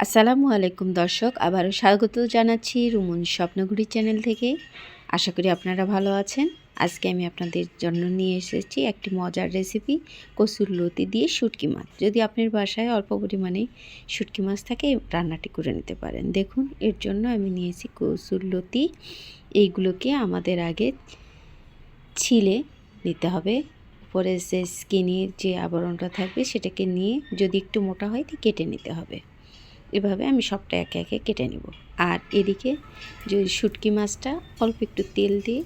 আসসালামু আলাইকুম দর্শক, আবারও স্বাগত জানাচ্ছি রুমন স্বপ্নঘুরি চ্যানেল থেকে। আশা করি আপনারা ভালো আছেন। আজকে আমি আপনাদের জন্য নিয়ে এসেছি একটি মজার রেসিপি, কসুরলতি দিয়ে শুটকি মাছ। যদি আপনার বাসায় অল্প পরিমাণে শুটকি মাছ থাকে, রান্নাটি করে নিতে পারেন। দেখুন, এর জন্য আমি নিয়েছি কসুরলতি। এইগুলোকে আমাদের আগে ছিলে নিতে হবে। পরে যে স্কিনের যে আবরণটা থাকবে সেটাকে নিয়ে, যদি একটু মোটা হয় তো কেটে নিতে হবে। এভাবে আমি সবটা একে একে কেটে নেব। আর এদিকে যে শুটকি মাছটা অল্প একটু তেল দিয়ে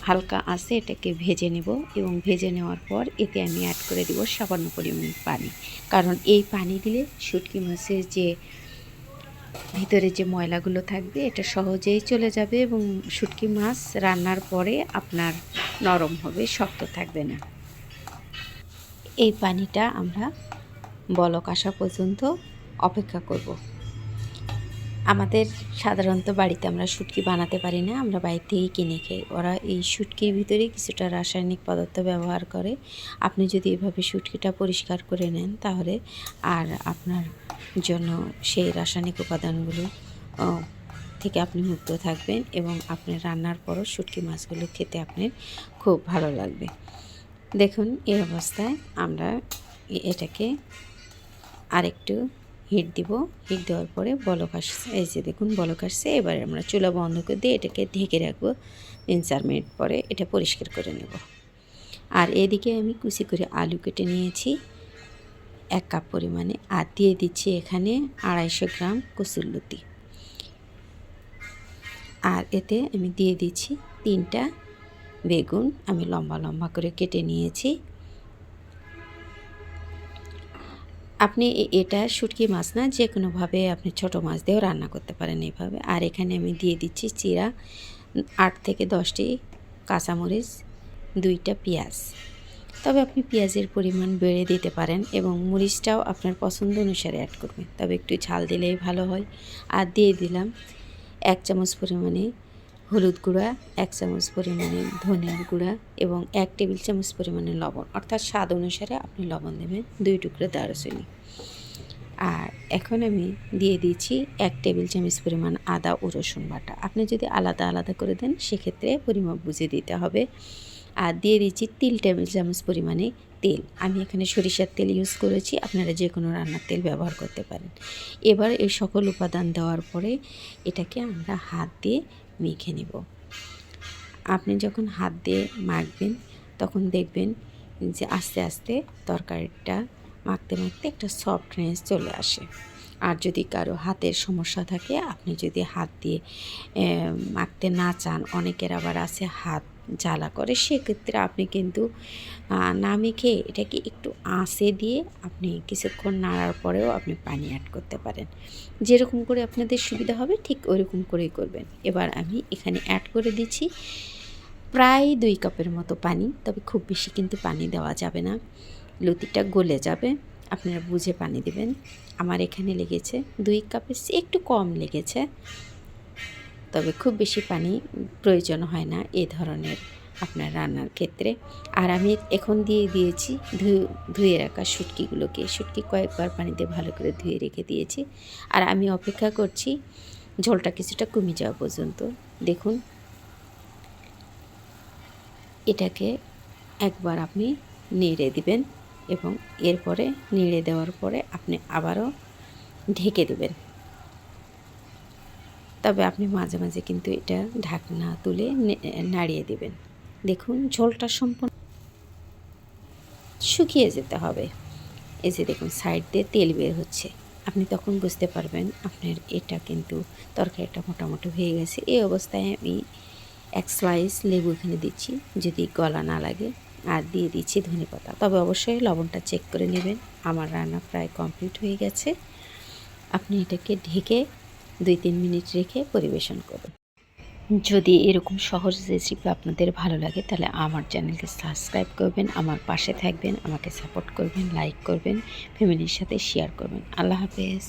হালকা আঁচে এটাকে ভেজে নেব, এবং ভেজে নেওয়ার পর এতে আমি অ্যাড করে দেব সামান্য পরিমাণ পানি। কারণ এই পানি দিলে শুটকি মাছের যে ভিতরে যে ময়লাগুলো থাকবে এটা সহজেই চলে যাবে, এবং শুটকি মাছ রান্নার পরে আপনার নরম হবে, শক্ত থাকবে না। এই পানিটা আমরা বলক আসা পর্যন্ত অপেক্ষা করব। আমাদের সাধারণত বাড়িতে আমরা শুটকি বানাতে পারি না, আমরা বাইরে থেকেই কিনে খাই। ওরা এই শুটকির ভিতরে কিছুটা রাসায়নিক পদার্থ ব্যবহার করে। আপনি যদি এভাবে শুটকিটা পরিষ্কার করে নেন, তাহলে আর আপনার জন্য সেই রাসায়নিক উপাদানগুলো থেকে আপনি মুক্ত থাকবেন, এবং আপনার রান্নার পরও শুটকি মাছগুলো খেতে আপনার খুব ভালো লাগবে। দেখুন, এই অবস্থায় আমরা এটাকে আরেকটু হিট দিব। হিট দেওয়ার পরে বলক আসছে, এই যে দেখুন বলক আসছে। এবার আমরা চুলা বন্ধ করে দিয়ে এটাকে ঢেকে রাখবো। 3-4 মিনিট পরে এটা পরিষ্কার করে নেব। আর এদিকে আমি কুচি করে আলু কেটে নিয়েছি 1 কাপ পরিমাণে, আর দিয়ে দিচ্ছি এখানে 250 গ্রাম কসুরলতি। আর এতে আমি দিয়ে দিচ্ছি 3টা বেগুন, আমি লম্বা লম্বা করে কেটে নিয়েছি। আপনি এটা শুটকি মাছ না, যে কোনোভাবে আপনি ছোটো মাছ দিয়েও রান্না করতে পারেন এইভাবে। আর এখানে আমি দিয়ে দিচ্ছি চিরা 8 থেকে 10টি কাঁচামরিচ, 2টা পেঁয়াজ। তবে আপনি পেঁয়াজের পরিমাণ বেড়ে দিতে পারেন, এবং মরিচটাও আপনার পছন্দ অনুসারে অ্যাড করবেন, তবে একটু ঝাল দিলেই ভালো হয়। আর দিয়ে দিলাম 1 চামচ পরিমাণে হলুদ গুঁড়া, 1 চামচ পরিমাণে ধনিয়ার গুঁড়া, এবং 1 টেবিল চামচ পরিমাণে লবণ, অর্থাৎ স্বাদ অনুসারে আপনি লবণ দেবেন, 2 টুকরো দারুচিনি। আর এখন আমি দিয়ে দিচ্ছি 1 টেবিল চামচ পরিমাণ আদা ও রসুন বাটা। আপনি যদি আলাদা আলাদা করে দেন, সেক্ষেত্রে পরিমাপ বুঝে দিতে হবে। আর দিয়ে দিচ্ছি 3 টেবিল চামচ পরিমাণে তেল। আমি এখানে সরিষার তেল ইউজ করেছি, আপনারা যে কোনো রান্নার তেল ব্যবহার করতে পারেন। এবার এই সকল উপাদান দেওয়ার পরে এটাকে আমরা হাত দিয়ে মেখে নেব। আপনি যখন হাত দিয়ে মাখবেন, তখন দেখবেন যে আস্তে আস্তে তরকারিটা মাখতে মাখতে একটা সফটনেস চলে আসে। আর যদি কারো হাতের সমস্যা থাকে, আপনি যদি হাত দিয়ে মাখতে না চান, অনেকের আবার আছে হাত জ্বালা করে, সেক্ষেত্রে আপনি কিন্তু না মেখে এটাকে একটু আঁচে দিয়ে আপনি কিছুক্ষণ নাড়ার পরেও আপনি পানি অ্যাড করতে পারেন। যেরকম করে আপনাদের সুবিধা হবে ঠিক ওইরকম করেই করবেন। এবার আমি এখানে অ্যাড করে দিচ্ছি প্রায় 2 কাপের মতো পানি, তবে খুব বেশি কিন্তু পানি দেওয়া যাবে না, লতিটা গলে যাবে। আপনারা বুঝে পানি দেবেন। আমার এখানে লেগেছে 2 কাপের চেয়ে একটু কম লেগেছে, তবে খুব বেশি পানি প্রয়োজন হয় না এ ধরনের আপনার রান্নার ক্ষেত্রে। আর আমি এখন দিয়ে দিয়েছি ধুয়ে রাখা শুটকিগুলোকে। শুটকি কয়েকবার পানিতে ভালো করে ধুয়ে রেখে দিয়েছি। আর আমি অপেক্ষা করছি ঝোলটা কিছুটা কমে যাওয়া পর্যন্ত। দেখুন, এটাকে একবার আপনি নেড়ে দিবেন, এবং এরপরে নেড়ে দেওয়ার পরে আপনি আবারও ঢেকে দেবেন। তবে আপনি মাঝে মাঝে কিন্তু এটা ঢাকনা তুলে নাড়িয়ে দেবেন। দেখুন, ঝোলটা সম্পূর্ণ শুকিয়ে যেতে হবে। এই যে দেখুন, সাইড দিয়ে তেল বের হচ্ছে, আপনি তখন বুঝতে পারবেন আপনার এটা কিন্তু তরকারিটা মোটামুটি হয়ে গেছে। এই অবস্থায় আমি 1 স্লাইস লেবু এখানে দিচ্ছি, যদি গলা না লাগে। আর দিয়ে দিচ্ছি ধনেপাতা। তবে অবশ্যই লবণটা চেক করে নেবেন। আমার রান্না প্রায় কমপ্লিট হয়ে গেছে। আপনি এটাকে ঢেকে 2-3 মিনিট রেখে পরিবেশন করুন। যদি এরকম সহজ রেসিপি আপনাদের ভালো লাগে, তাহলে আমার চ্যানেলকে সাবস্ক্রাইব করবেন, আমার পাশে থাকবেন, আমাকে সাপোর্ট করবেন, লাইক করবেন, ফ্যামিলির সাথে শেয়ার করবেন। আল্লাহ হাফেজ।